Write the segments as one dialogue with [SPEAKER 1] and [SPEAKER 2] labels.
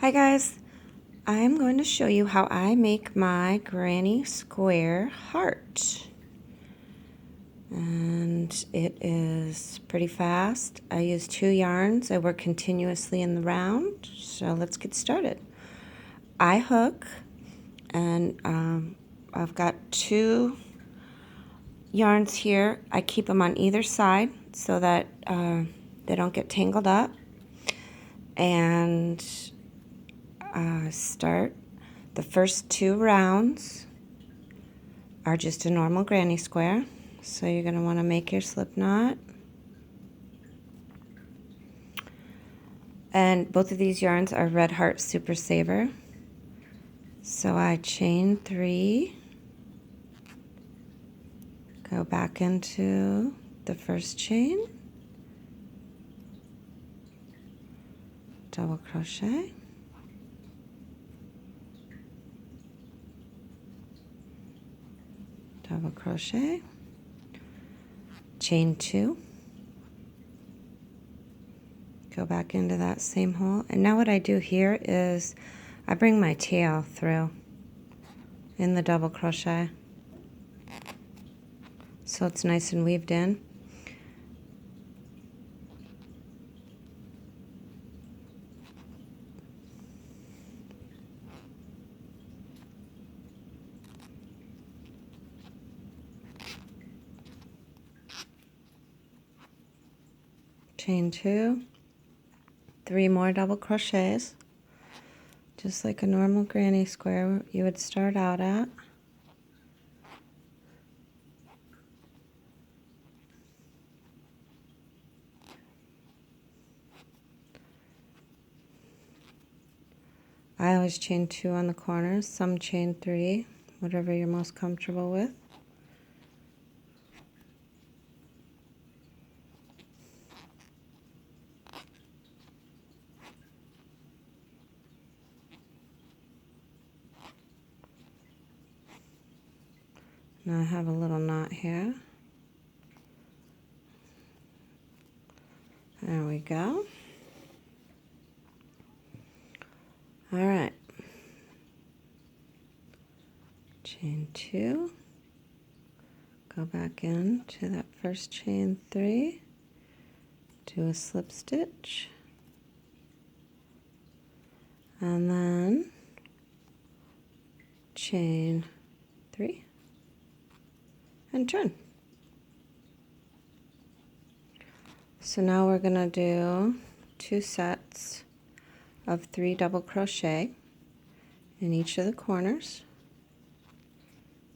[SPEAKER 1] Hi guys, I am going to show you how I make my granny square heart. And it is pretty fast. I use 2 yarns. I work continuously in the round. So let's get started. I hook and I've got 2 yarns here. I keep them on either side so that they don't get tangled up. And start. The first 2 rounds are just a normal granny square. So you're going to want to make your slip knot. And both of these yarns are Red Heart Super Saver. So I chain 3, go back into the first chain, double crochet, double crochet, chain 2, go back into that same hole. And now what I do here is I bring my tail through in the double crochet so it's nice and weaved in. Chain 2, 3 more double crochets, just like a normal granny square you would start out at. I always chain 2 on the corners, some chain 3, whatever you're most comfortable with. Now I have a little knot here. There we go. All right. Chain 2. Go back into that first chain 3. Do a slip stitch. And then chain 3. And turn. So now we're going to do 2 sets of 3 double crochet in each of the corners,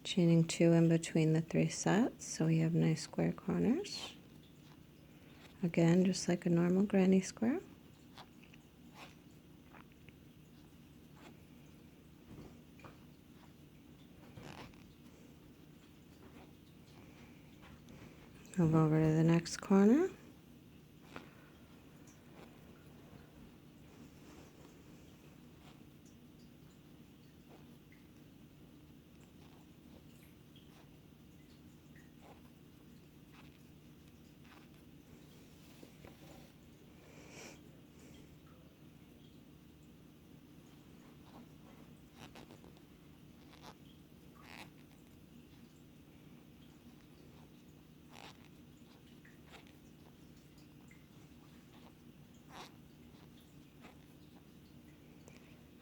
[SPEAKER 1] chaining 2 in between the 3 sets so we have nice square corners. Again, just like a normal granny square. Move over to the next corner.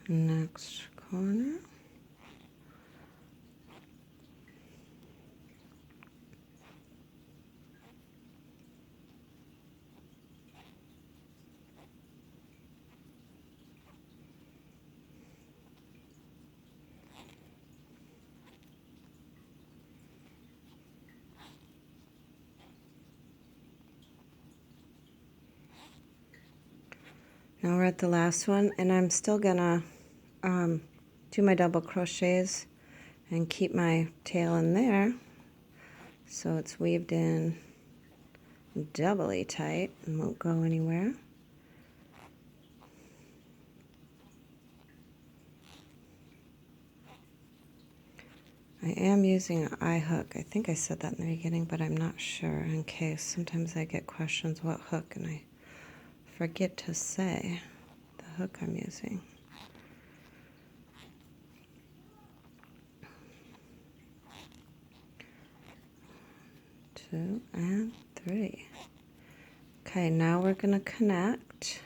[SPEAKER 1] Next corner. Now we're at the last one, and I'm still gonna do my double crochets and keep my tail in there so it's weaved in doubly tight and won't go anywhere. I am using an eye hook. I think I said that in the beginning, but I'm not sure in case. Sometimes I get questions what hook, and I forget to say the hook I'm using. 2 and 3. Okay, now we're going to connect.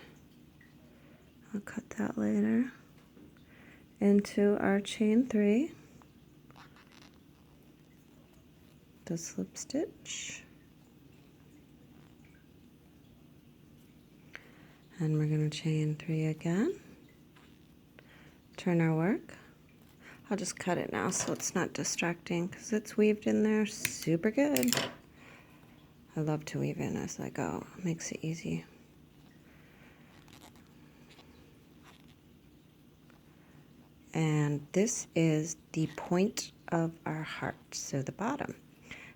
[SPEAKER 1] I'll cut that later. Into our chain 3, the slip stitch, and we're going to chain 3 again. Turn our work. I'll just cut it now so it's not distracting because it's weaved in there super good. I love to weave in as I go. It makes it easy. And this is the point of our heart, so the bottom.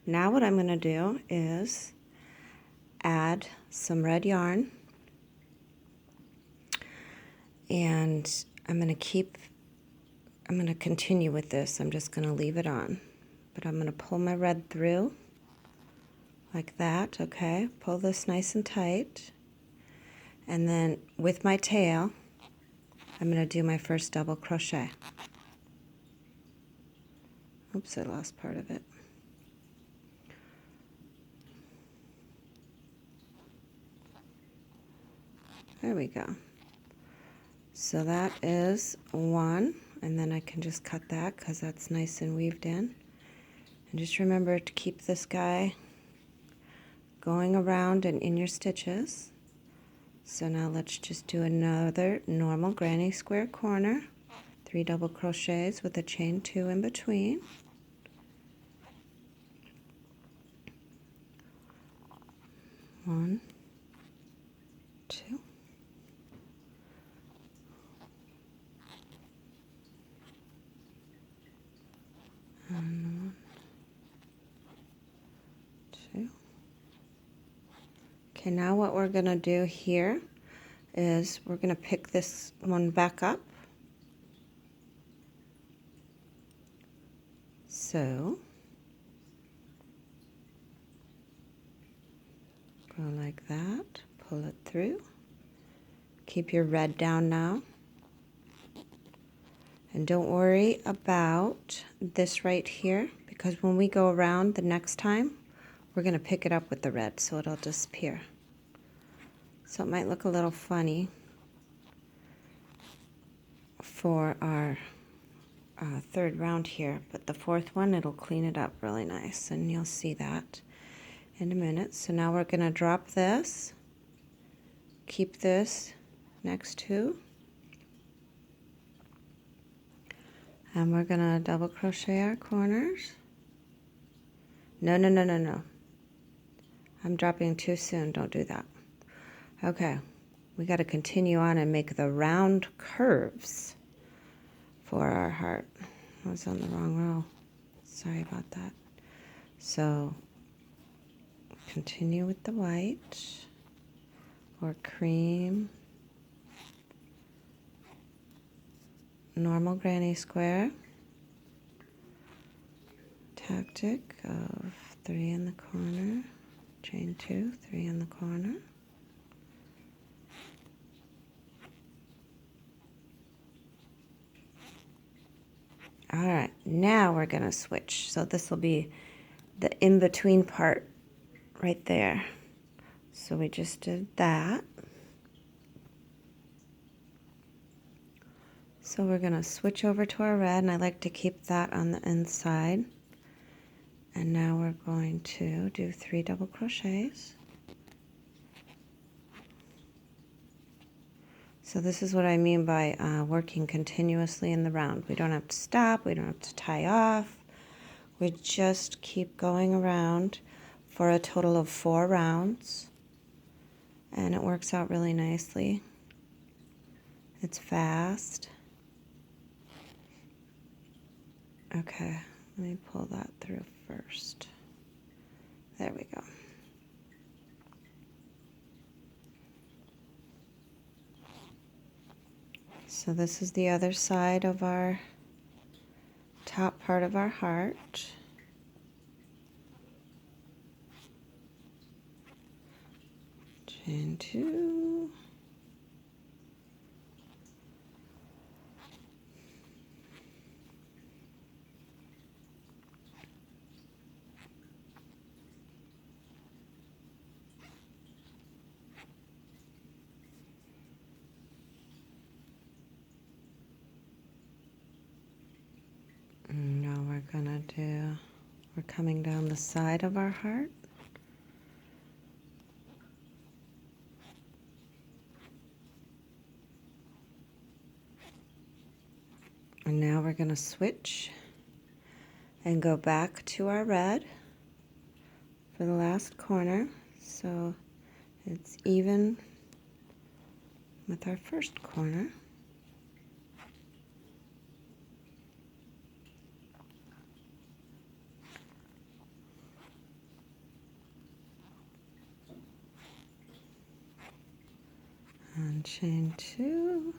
[SPEAKER 1] Now what I'm going to do is add some red yarn, and I'm going to continue with this. I'm just going to leave it on, but I'm going to pull my red through like that. Okay, pull this nice and tight, and then with my tail I'm going to do my first double crochet. Oops, I lost part of it. There we go. So that is 1, and then I can just cut that because that's nice and weaved in. And just remember to keep this guy going around and in your stitches. So now let's just do another normal granny square corner, 3 double crochets with a chain 2 in between. One, 2. And 1, 2. Okay, now what we're going to do here is we're going to pick this one back up. So, go like that, pull it through. Keep your red down now. And don't worry about this right here, because when we go around the next time, we're going to pick it up with the red, so it'll disappear. So it might look a little funny for our third round here, but the fourth one, it'll clean it up really nice, and you'll see that in a minute. So now we're going to drop this, keep this next to, and we're going to double crochet our corners. No, no, no, no, no. I'm dropping too soon. Don't do that. Okay, we got to continue on and make the round curves for our heart. I was on the wrong row. Sorry about that. So continue with the white or cream, normal granny square, tactic of 3 in the corner, chain 2, 3 in the corner. All right, now we're going to switch. So this will be the in-between part right there. So we just did that. So we're going to switch over to our red, and I like to keep that on the inside. And now we're going to do 3 double crochets. So this is what I mean by working continuously in the round. We don't have to stop, we don't have to tie off. We just keep going around for a total of 4 rounds. And it works out really nicely. It's fast. Okay, let me pull that through first. There we go. So this is the other side of our top part of our heart. Chain 2. coming down the side of our heart. And now we're going to switch and go back to our red for the last corner, so it's even with our first corner. And chain 2,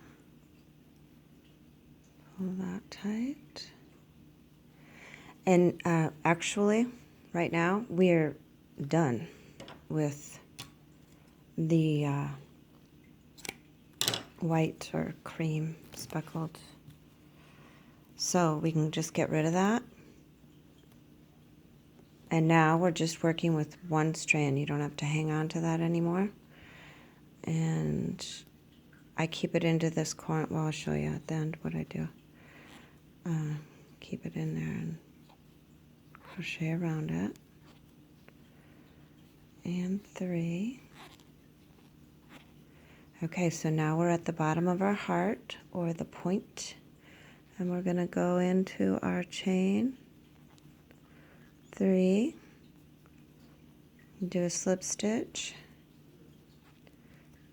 [SPEAKER 1] pull that tight. And actually, right now, we're done with the white or cream speckled. So we can just get rid of that. And now we're just working with one strand. You don't have to hang on to that anymore. And I keep it into this corner. Well, I'll show you at the end what I do. Keep it in there and crochet around it. And 3. Okay, so now we're at the bottom of our heart, or the point, and we're going to go into our chain 3, do a slip stitch,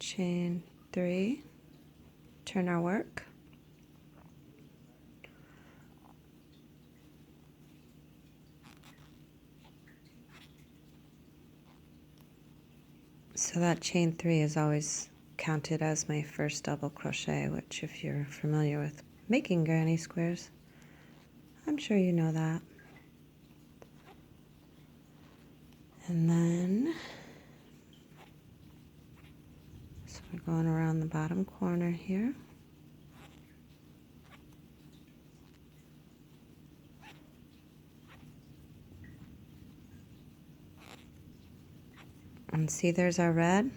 [SPEAKER 1] chain 3, turn our work, so that chain 3 is always counted as my first double crochet, which if you're familiar with making granny squares, I'm sure you know that. And then, so we're going around the bottom corner here. And see, there's our red.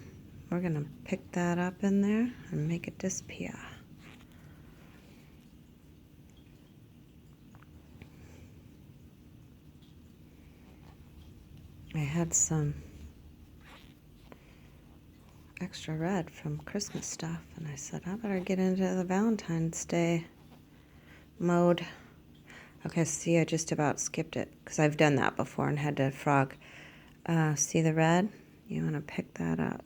[SPEAKER 1] We're going to pick that up in there and make it disappear. I had some extra red from Christmas stuff, and I said, I better get into the Valentine's Day mode. Okay, see, I just about skipped it, because I've done that before and had to frog. See the red? You want to pick that up.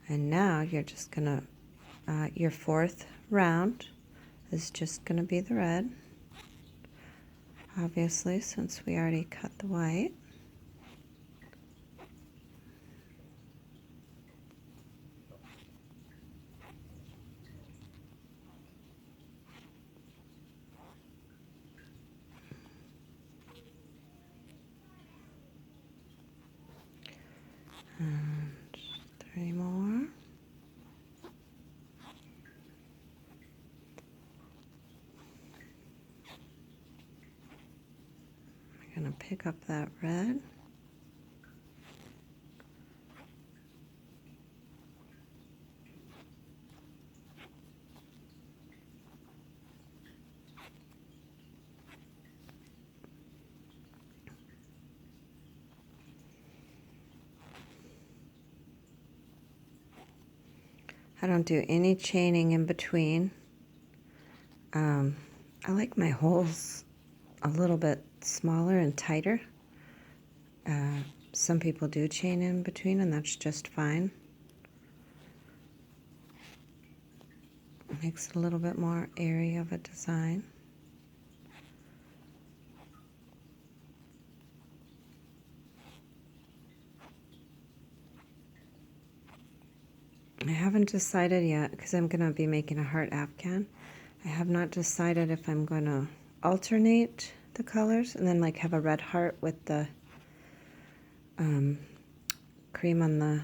[SPEAKER 1] And now you're just going to, your fourth round is just going to be the red. Obviously, since we already cut the white. And 3 more. I'm going to pick up that red. I don't do any chaining in between. I like my holes a little bit smaller and tighter. Some people do chain in between, and that's just fine. It makes it a little bit more airy of a design. I haven't decided yet, because I'm going to be making a heart afghan. I have not decided if I'm going to alternate the colors and then like have a red heart with the cream on the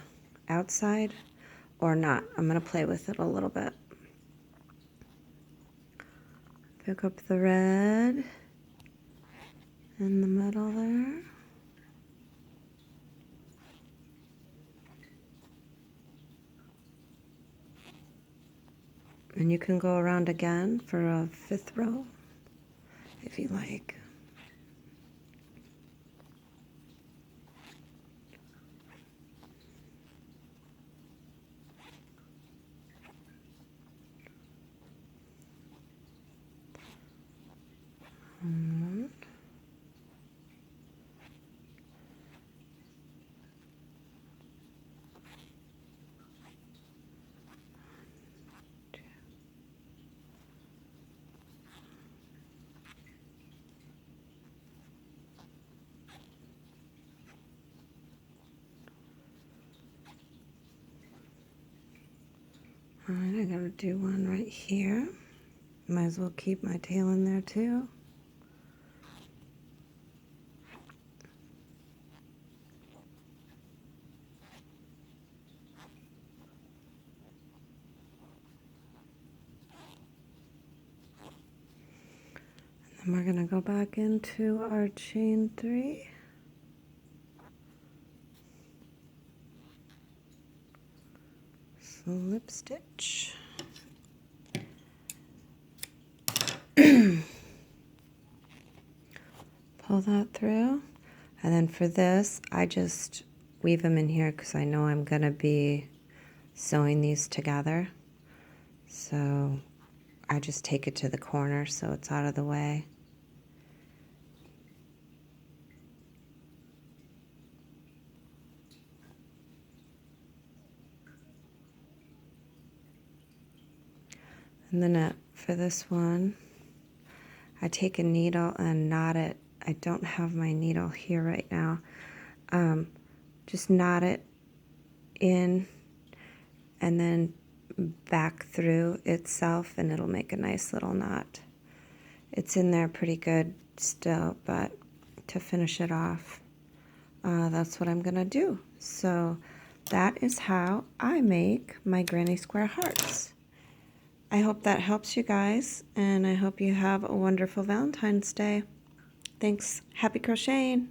[SPEAKER 1] outside or not. I'm going to play with it a little bit. Pick up the red in the middle there. And you can go around again for a 5th row if you like. One. All right, I gotta do one right here. Might as well keep my tail in there too. And then we're gonna go back into our chain 3. Slip stitch. Pull that through. And then for this, I just weave them in here because I know I'm going to be sewing these together. So I just take it to the corner so it's out of the way. And then for this one, I take a needle and knot it. I don't have my needle here right now. Just knot it in and then back through itself, and it'll make a nice little knot. It's in there pretty good still, but to finish it off, that's what I'm gonna do. So that is how I make my granny square hearts. I hope that helps you guys, and I hope you have a wonderful Valentine's Day. Thanks. Happy crocheting.